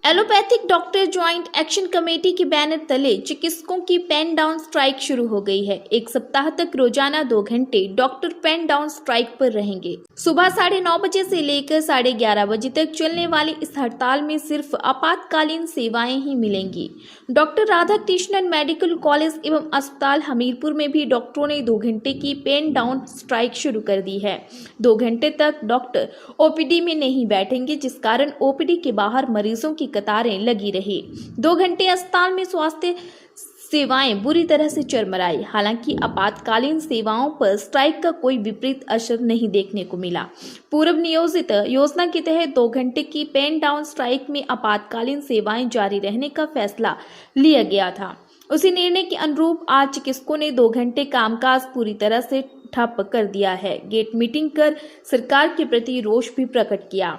Allopathic doctor joint action committee के banner तले चिकित्सकों की पेन डाउन स्ट्राइक शुरू हो गई है। एक सप्ताह तक रोजाना 2 घंटे डॉक्टर पेन डाउन स्ट्राइक पर रहेंगे। सुबह 9:30 बजे से लेकर 11:30 बजे तक चलने वाली इस हड़ताल में सिर्फ आपातकालीन सेवाएं ही मिलेंगी। Doctor Radha Krishnan medical college एवं अस्पताल हमीरपुर में भी डॉक्टरों ने 2 घंटे की पेन डाउन स्ट्राइक शुरू कर दी है। 2 घंटे तक डॉक्टर ओपीडी में नहीं बैठेंगे, जिस कारण ओपीडी के बाहर मरीजों की कतारें लगी रही। 2 घंटे अस्पताल में स्वास्थ्य सेवाएं बुरी तरह से चरमराई। हालांकि आपातकालीन सेवाओं पर स्ट्राइक का कोई विपरीत असर नहीं देखने को मिला। पूर्व नियोजित योजना के तहत 2 घंटे की पेन डाउन स्ट्राइक में आपातकालीन सेवाएं जारी रहने का फैसला लिया गया था। उसी निर्णय के अनुरूप आज चिकित्सकों ने 2 घंटे कामकाज पूरी तरह से ठप कर दिया है। गेट मीटिंग कर सरकार के प्रति रोष भी प्रकट किया।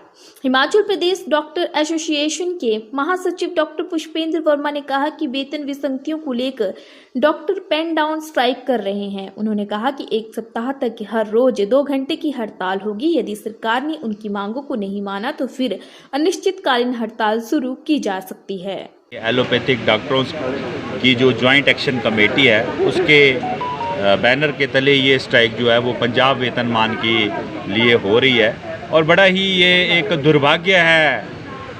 हिमाचल प्रदेश डॉक्टर एसोसिएशन के महासचिव डॉक्टर पुष्पेंद्र वर्मा ने कहा कि वेतन विसंगतियों को लेकर डॉक्टर पेन डाउन स्ट्राइक कर रहे हैं। उन्होंने कहा कि 1 सप्ताह तक हर रोज 2 घंटे की हड़ताल होगी। यदि सरकार ने उनकी मांगों को नहीं माना तो फिर अनिश्चितकालीन हड़ताल शुरू की जा सकती है। एलोपैथिक डॉक्टरों की जो ज्वाइंट एक्शन कमेटी है उसके बैनर के तले ये स्ट्राइक जो है वो पंजाब वेतनमान के लिए हो रही है और बड़ा ही ये एक दुर्भाग्य है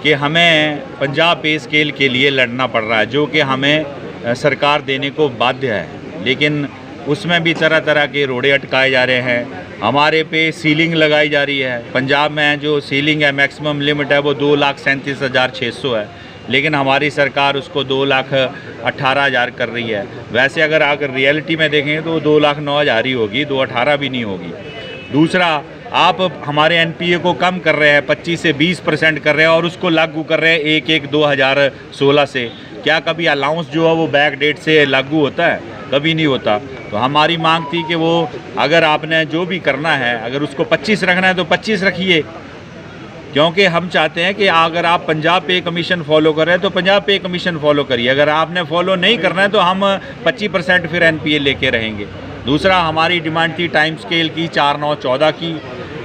कि हमें पंजाब पे स्केल के लिए लड़ना पड़ रहा है, जो कि हमें सरकार देने को बाध्य है। लेकिन उसमें भी तरह तरह के रोड़े अटकाए जा रहे हैं। हमारे पे सीलिंग लगाई जा रही है। पंजाब में जो सीलिंग है, मैक्सिमम लिमिट है वो 2,37,600 है, लेकिन हमारी सरकार उसको 2,18,000 कर रही है। वैसे अगर रियलिटी में देखें तो 2,09,000 ही होगी, 2,18,000 भी नहीं होगी। दूसरा, आप हमारे एनपीए को कम कर रहे हैं, 25 से 20% कर रहे हैं और उसको लागू कर रहे हैं 1/1/2016 से। क्या कभी अलाउंस जो है वो बैक डेट से लागू होता है? कभी नहीं होता। तो हमारी मांग थी कि वो अगर आपने जो भी करना है, अगर उसको 25 रखना है तो 25 रखिए, क्योंकि हम चाहते हैं कि अगर आप पंजाब पे कमीशन फॉलो कर रहे हैं तो पंजाब पे कमीशन फॉलो करिए। अगर आपने फॉलो नहीं करना है तो हम 25% फिर एनपीए लेके रहेंगे। दूसरा, हमारी डिमांड थी टाइम स्केल की 4/9/14 की,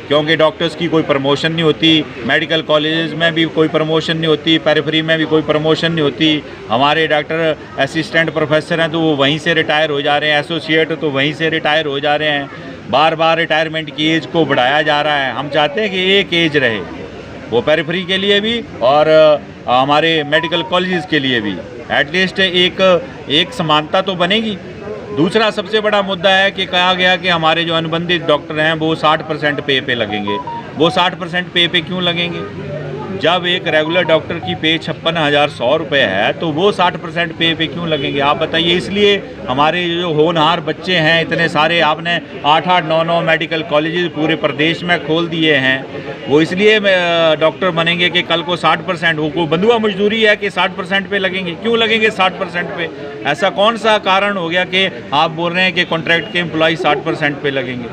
क्योंकि डॉक्टर्स की कोई प्रमोशन नहीं होती, मेडिकल कॉलेजेस में भी कोई प्रमोशन नहीं होती, पेरिफेरी में भी कोई प्रमोशन नहीं होती। हमारे डॉक्टर असिस्टेंट प्रोफेसर हैं तो वो वहीं से रिटायर हो जा रहे हैं, एसोसिएट तो वहीं से रिटायर हो जा रहे हैं। बार बार रिटायरमेंट की एज को बढ़ाया जा रहा है। हम चाहते हैं कि एक एज रहे, वो पेरिफेरी के लिए भी और हमारे मेडिकल कॉलेजेस के लिए भी एटलीस्ट एक समानता तो बनेगी। दूसरा सबसे बड़ा मुद्दा है कि कहा गया कि हमारे जो अनुबंधित डॉक्टर हैं वो 60% पे लगेंगे। वो 60% पे क्यों लगेंगे? जब एक रेगुलर डॉक्टर की पे 56,100 रुपये है तो वो 60% पे क्यों लगेंगे? आप बताइए। इसलिए हमारे जो होनहार बच्चे हैं इतने सारे, आपने 8-8, 9-9 मेडिकल कॉलेजेस पूरे प्रदेश में खोल दिए हैं, वो इसलिए डॉक्टर बनेंगे कि कल को 60% वो को बंधुआ मजदूरी है कि 60% पे लगेंगे। क्यों लगेंगे 60% पे? ऐसा कौन सा कारण हो गया कि आप बोल रहे हैं कि कॉन्ट्रैक्ट के एम्प्लॉय 60% पे लगेंगे?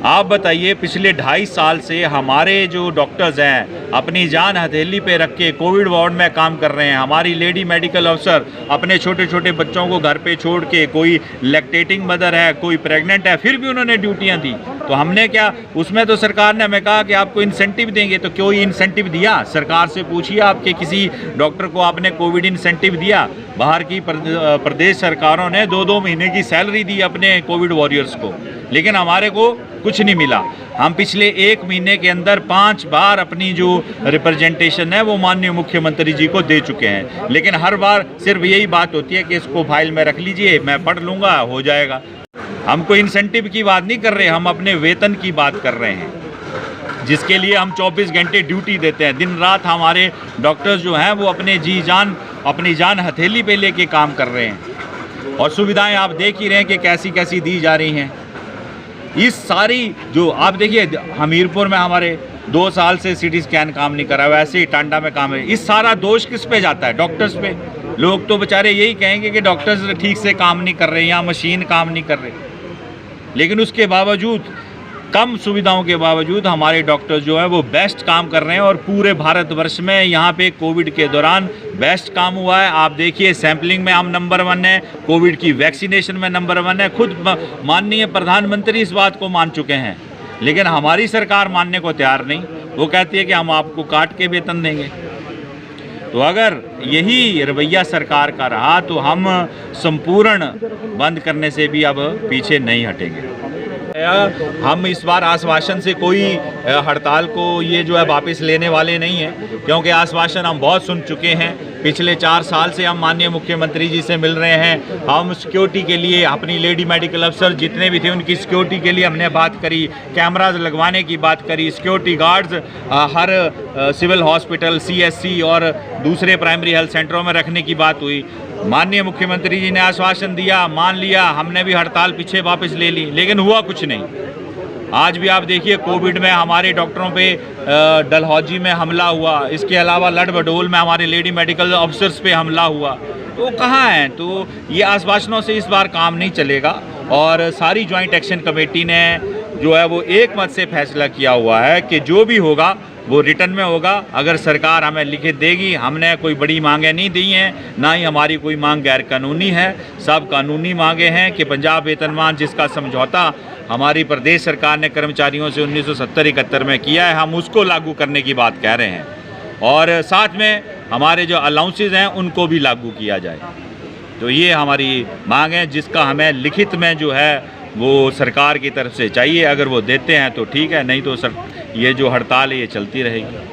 आप बताइए, पिछले 2.5 साल से हमारे जो डॉक्टर्स हैं अपनी जान हथेली पे रख के कोविड वार्ड में काम कर रहे हैं। हमारी लेडी मेडिकल अफसर अपने छोटे छोटे बच्चों को घर पे छोड़ के, कोई लैक्टेटिंग मदर है, कोई प्रेग्नेंट है, फिर भी उन्होंने ड्यूटियां दी। तो हमने क्या, उसमें तो सरकार ने हमें कहा कि आपको इंसेंटिव देंगे, तो कोई इंसेंटिव दिया? सरकार से पूछिए, आपके किसी डॉक्टर को आपने कोविड इंसेंटिव दिया? बाहर की प्रदेश सरकारों ने 2-2 महीने की सैलरी दी अपने कोविड वॉरियर्स को, लेकिन हमारे को कुछ नहीं मिला। हम पिछले 1 महीने के अंदर 5 बार अपनी जो रिप्रेजेंटेशन है वो माननीय मुख्यमंत्री जी को दे चुके हैं, लेकिन हर बार सिर्फ यही बात होती है कि इसको फाइल में रख लीजिए, मैं पढ़ लूँगा, हो जाएगा। हम कोई इंसेंटिव की बात नहीं कर रहे, हम अपने वेतन की बात कर रहे हैं, जिसके लिए हम 24 घंटे ड्यूटी देते हैं। दिन रात हमारे डॉक्टर्स जो हैं वो अपनी जान हथेली पे लेके काम कर रहे हैं और सुविधाएं आप देख ही रहे हैं कि कैसी कैसी दी जा रही हैं। इस सारी जो आप देखिए, हमीरपुर में हमारे 2 साल से सिटी स्कैन काम नहीं कर रहा, वैसे ही टांडा में काम है। इस सारा दोष किस पे जाता है? डॉक्टर्स पे। लोग तो बेचारे यही कहेंगे कि डॉक्टर्स ठीक से काम नहीं कर रहे या मशीन काम नहीं कर रहे, लेकिन उसके बावजूद, कम सुविधाओं के बावजूद हमारे डॉक्टर्स जो है वो बेस्ट काम कर रहे हैं और पूरे भारतवर्ष में यहाँ पे कोविड के दौरान बेस्ट काम हुआ है। आप देखिए, सैम्पलिंग में हम नंबर 1 है, कोविड की वैक्सीनेशन में नंबर 1 है। खुद माननीय प्रधानमंत्री इस बात को मान चुके हैं, लेकिन हमारी सरकार मानने को तैयार नहीं। वो कहती है कि हम आपको काट के वेतन देंगे। तो अगर यही रवैया सरकार का रहा तो हम संपूर्ण बंद करने से भी अब पीछे नहीं हटेंगे। हम इस बार आश्वासन से कोई हड़ताल को ये जो है वापस लेने वाले नहीं हैं, क्योंकि आश्वासन हम बहुत सुन चुके हैं। पिछले 4 साल से हम माननीय मुख्यमंत्री जी से मिल रहे हैं। हम सिक्योरिटी के लिए अपनी लेडी मेडिकल अफसर जितने भी थे उनकी सिक्योरिटी के लिए हमने बात करी, कैमराज लगवाने की बात करी, सिक्योरिटी गार्ड्स हर सिविल हॉस्पिटल, CSC और दूसरे प्राइमरी हेल्थ सेंटरों में रखने की बात हुई। माननीय मुख्यमंत्री जी ने आश्वासन दिया, मान लिया, हमने भी हड़ताल पीछे वापस ले ली, लेकिन हुआ कुछ नहीं। आज भी आप देखिए कोविड में हमारे डॉक्टरों पे डलहौजी में हमला हुआ, इसके अलावा लड़भड़ोल में हमारे लेडी मेडिकल ऑफिसर्स पे हमला हुआ, तो कहाँ हैं? तो ये आश्वासनों से इस बार काम नहीं चलेगा। और सारी जॉइंट एक्शन कमेटी ने जो है वो एक मत से फैसला किया हुआ है कि जो भी होगा वो रिटर्न में होगा। अगर सरकार हमें लिखित देगी, हमने कोई बड़ी मांगें नहीं दी हैं, ना ही हमारी कोई मांग गैर कानूनी है, सब कानूनी मांगे हैं कि पंजाब वेतनमान जिसका समझौता हमारी प्रदेश सरकार ने कर्मचारियों से 1970-71 में किया है, हम उसको लागू करने की बात कह रहे हैं। और साथ में हमारे जो अलाउंसेज हैं उनको भी लागू किया जाए। तो ये हमारी मांग है जिसका हमें लिखित में जो है वो सरकार की तरफ से चाहिए। अगर वो देते हैं तो ठीक है, नहीं तो सर ये जो हड़ताल है ये चलती रहेगी।